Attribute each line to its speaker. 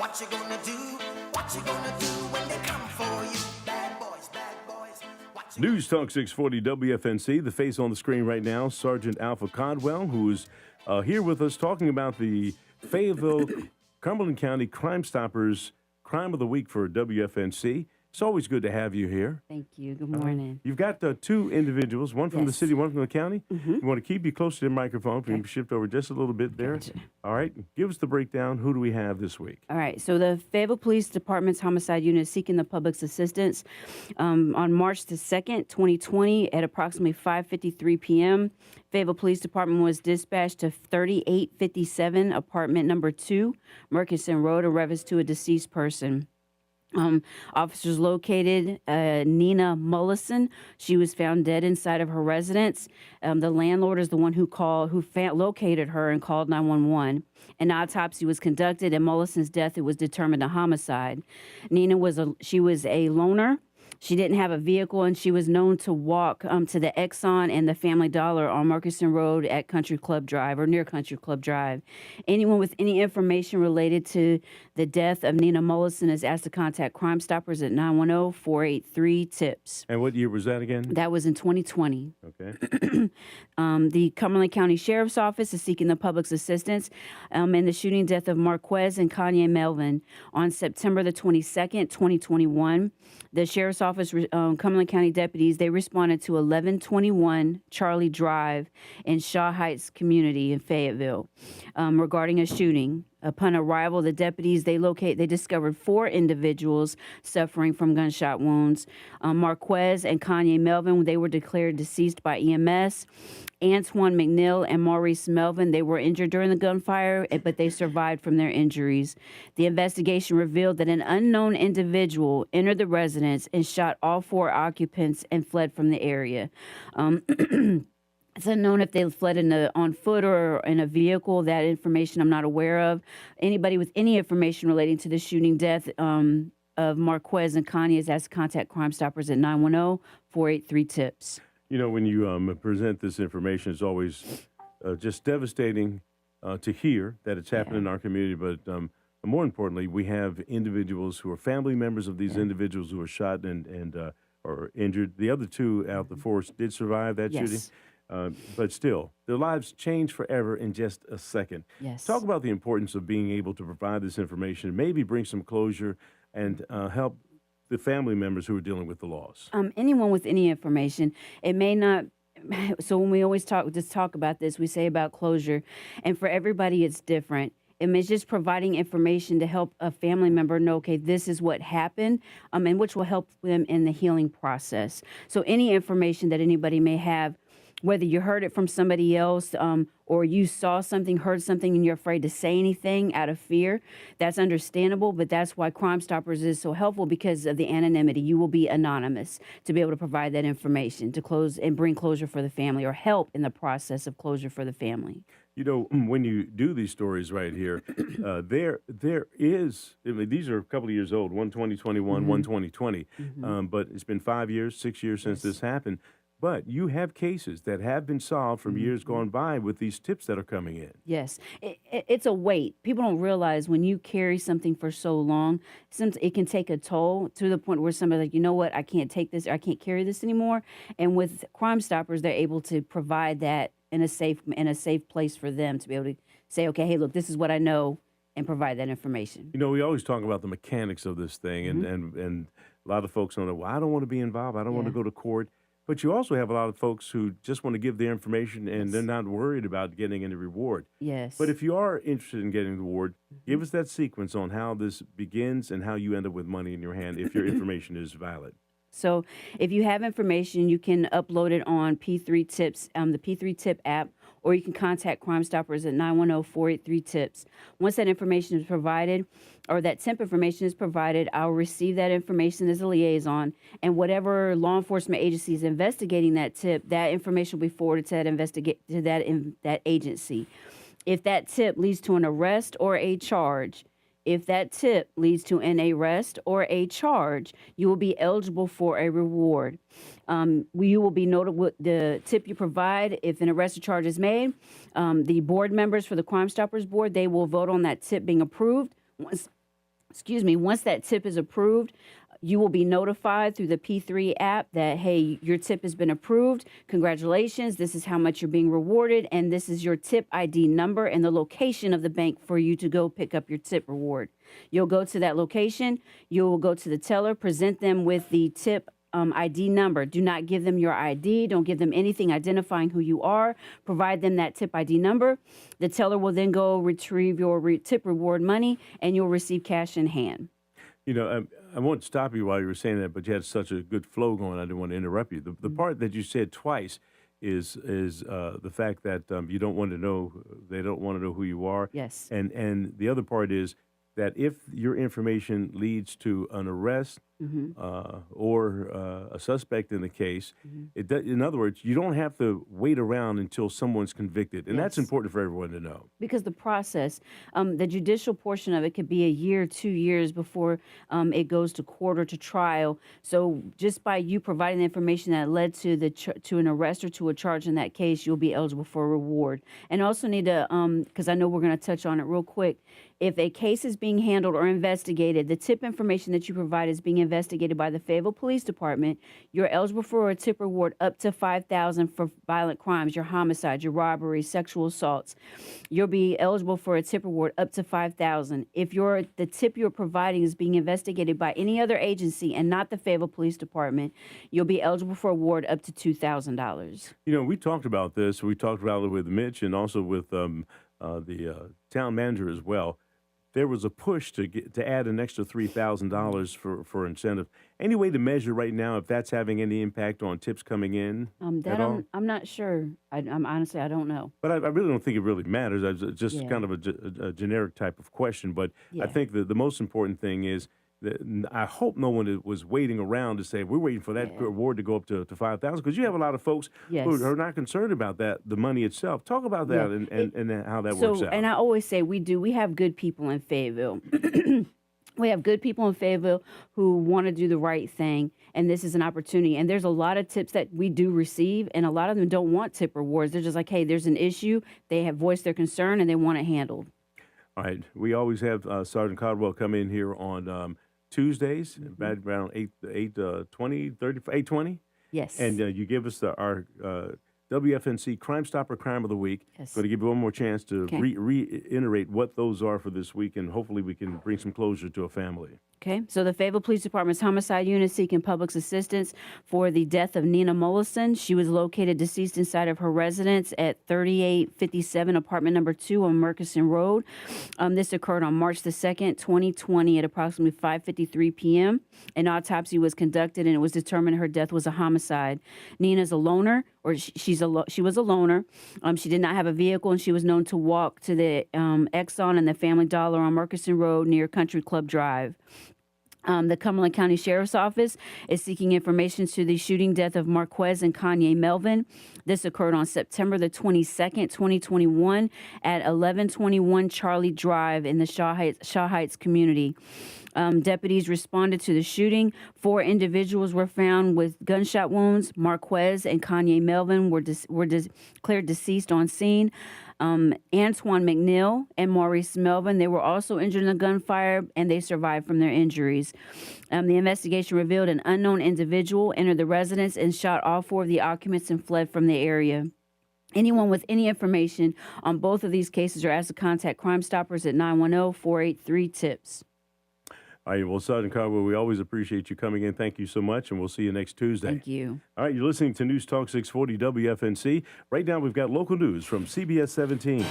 Speaker 1: What you gonna do? What you gonna do when they come for you? Bad boys, bad boys.
Speaker 2: News Talk 640 WFNC. The face on the screen right now, Sergeant Alpha Caldwell, who is here with us talking about the Fayetteville, Cumberland County Crimestoppers Crime of the Week for WFNC. It's always good to have you here.
Speaker 3: Thank you. Good morning.
Speaker 2: You've got two individuals, one from the
Speaker 3: Yes.
Speaker 2: city, one from the county.
Speaker 3: Mm-hmm.
Speaker 2: You want to keep you close to the microphone. Can you shift over just a little bit there?
Speaker 3: Gotcha.
Speaker 2: All right. Give us the breakdown. Who do we have this week?
Speaker 3: All right. So the Fayetteville Police Department's homicide unit is seeking the public's assistance on March the 2nd, 2020 at approximately 5:53 p.m. Fayetteville Police Department was dispatched to 3857 apartment number 2, Murchison Road, in reference to a deceased person. Officers located Nina Mullison. She was found dead inside of her residence. The landlord is the one who located her and called 911. An autopsy was conducted, and Mullison's death it was determined a homicide. Nina was a loner. She didn't have a vehicle, and she was known to walk to the Exxon and the Family Dollar on Murchison Road at Country Club Drive or near Country Club Drive. Anyone with any information related to the death of Nina Mullison is asked to contact Crimestoppers at 910-483-TIPS.
Speaker 2: And what year was that again?
Speaker 3: That was in 2020.
Speaker 2: Okay.
Speaker 3: The Cumberland County Sheriff's Office is seeking the public's assistance in the shooting death of Marquez and Kanye Melvin on September the 22nd, 2021. The Sheriff's Office, Cumberland County deputies, they responded to 1121 Charlie Drive in Shaw Heights community in Fayetteville regarding a shooting. Upon arrival, the deputies, they discovered 4 individuals suffering from gunshot wounds. Marquez and Kanye Melvin, they were declared deceased by EMS. Antoine McNeil and Maurice Melvin, they were injured during the gunfire, but they survived from their injuries. The investigation revealed that an unknown individual entered the residence and shot all 4 occupants and fled from the area. It's unknown if they fled on foot or in a vehicle. That information I'm not aware of. Anybody with any information relating to the shooting death of Marquez and Kanye is asked to contact Crimestoppers at 910-483-TIPS.
Speaker 2: You know, when you present this information, it's always just devastating to hear that it's happening in our community. But more importantly, we have individuals who are family members of these individuals who were shot and or injured. The other 2 out the force did survive that shooting. But still, their lives change forever in just a second.
Speaker 3: Yes.
Speaker 2: Talk about the importance of being able to provide this information, maybe bring some closure and help the family members who are dealing with the loss.
Speaker 3: Anyone with any information, it may not. So when we always talk about this, we say about closure, and for everybody, it's different. It's just providing information to help a family member know, okay, this is what happened, and which will help them in the healing process. So any information that anybody may have, whether you heard it from somebody else or you saw something, heard something, and you're afraid to say anything out of fear, that's understandable, but that's why Crimestoppers is so helpful because of the anonymity. You will be anonymous to be able to provide that information to close and bring closure for the family or help in the process of closure for the family.
Speaker 2: You know, when you do these stories right here, there is, I mean, these are a couple of years old, one 2021, one 2020, but it's been 5 years, 6 years since this happened. But you have cases that have been solved from years gone by with these tips that are coming in.
Speaker 3: Yes. It's a weight. People don't realize when you carry something for so long, it can take a toll to the point where somebody's like, you know what, I can't take this, or I can't carry this anymore. And with Crimestoppers, they're able to provide that in a safe place for them to be able to say, okay, hey, look, this is what I know, and provide that information.
Speaker 2: You know, we always talk about the mechanics of this thing, and a lot of folks don't know, well, I don't want to be involved. I don't want to go to court. But you also have a lot of folks who just want to give their information and they're not worried about getting any reward.
Speaker 3: Yes.
Speaker 2: But if you are interested in getting the reward, give us that sequence on how this begins and how you end up with money in your hand if your information is valid.
Speaker 3: So if you have information, you can upload it on P3TIPS, the P3TIP app, or you can contact Crimestoppers at 910-483-TIPS. Once that information is provided, or that tip information is provided, I'll receive that information as a liaison, and whatever law enforcement agency is investigating that tip, that information will be forwarded to that agency. If that tip leads to an arrest or a charge, If that tip leads to an arrest or a charge, you will be eligible for a reward. You will be noted with the tip you provide. If an arrest or charge is made, the board members for the Crimestoppers board, they will vote on that tip being approved. once that tip is approved, you will be notified through the P3 app that, hey, your tip has been approved. Congratulations. This is how much you're being rewarded. And this is your tip ID number and the location of the bank for you to go pick up your tip reward. You'll go to that location. You'll go to the teller, present them with the tip ID number. Do not give them your ID. Don't give them anything identifying who you are. Provide them that tip ID number. The teller will then go retrieve your tip reward money, and you'll receive cash in hand.
Speaker 2: You know, I won't stop you while you were saying that, but you had such a good flow going. I didn't want to interrupt you. The part that you said twice is the fact that you don't want to know, they don't want to know who you are.
Speaker 3: Yes.
Speaker 2: And the other part is that if your information leads to an arrest or a suspect in the case, in other words, you don't have to wait around until someone's convicted. And that's
Speaker 3: Yes.
Speaker 2: important for everyone to know.
Speaker 3: Because the process, the judicial portion of it could be a year, 2 years before it goes to court or to trial. So just by you providing the information that led to to an arrest or to a charge in that case, you'll be eligible for a reward. And also need to, because I know we're going to touch on it real quick, if a case is being handled or investigated, the tip information that you provide is being investigated by the Fayetteville Police Department, you're eligible for a tip reward up to $5,000 for violent crimes, your homicide, your robbery, sexual assaults. You'll be eligible for a tip reward up to $5,000. If the tip you're providing is being investigated by any other agency and not the Fayetteville Police Department, you'll be eligible for a reward up to $2,000.
Speaker 2: You know, we talked about this. We talked about it with Mitch and also with the town manager as well. There was a push to add an extra $3,000 for incentive. Any way to measure right now if that's having any impact on tips coming in at all?
Speaker 3: I'm not sure. I'm honestly, I don't know.
Speaker 2: But I really don't think it really matters. It's just
Speaker 3: Yeah.
Speaker 2: kind of a generic type of question. But I
Speaker 3: Yeah.
Speaker 2: think the most important thing is that I hope no one was waiting around to say, we're waiting for that
Speaker 3: Yeah.
Speaker 2: reward to go up to $5,000, because you have a lot of folks
Speaker 3: Yes.
Speaker 2: who are not concerned about the money itself. Talk about that
Speaker 3: Yeah.
Speaker 2: and how that works out.
Speaker 3: And I always say we have good people in Fayetteville. We have good people in Fayetteville who want to do the right thing, and this is an opportunity. And there's a lot of tips that we do receive, and a lot of them don't want tip rewards. They're just like, hey, there's an issue. They have voiced their concern, and they want it handled.
Speaker 2: All right. We always have Sergeant Caldwell come in here on Tuesdays, about around 8:20.
Speaker 3: Yes.
Speaker 2: And you give us our WFNC Crimestopper Crime of the Week.
Speaker 3: Yes.
Speaker 2: Going to give you one more chance to
Speaker 3: Okay.
Speaker 2: reiterate what those are for this week, and hopefully we can bring some closure to a family.
Speaker 3: Okay, so the Fayetteville Police Department's homicide unit seeking public assistance for the death of Nina Mollison. She was located deceased inside of her residence at 3857 apartment number 2 on Murkison Road. This occurred on March the 2nd, 2020 at approximately 5:53 p.m. An autopsy was conducted and it was determined her death was a homicide. Nina's a loner, or she was a loner. She did not have a vehicle, and she was known to walk to the Exxon and the Family Dollar on Murkison Road near Country Club Drive. The Cumberland County Sheriff's Office is seeking information to the shooting death of Marquez and Kanye Melvin. This occurred on September the 22nd, 2021 at 1121 Charlie Drive in the Shaw Heights community. Deputies responded to the shooting. 4 individuals were found with gunshot wounds. Marquez and Kanye Melvin were declared deceased on scene. Antoine McNeil and Maurice Melvin, they were also injured in the gunfire, and they survived from their injuries. The investigation revealed an unknown individual entered the residence and shot all 4 of the occupants and fled from the area. Anyone with any information on both of these cases are asked to contact Crimestoppers at 910-483-TIPS.
Speaker 2: All right, well, Sergeant Caldwell, we always appreciate you coming in. Thank you so much, and we'll see you next Tuesday.
Speaker 3: Thank you.
Speaker 2: All right, you're listening to News Talk 640 WFNC. Right now, we've got local news from CBS 17.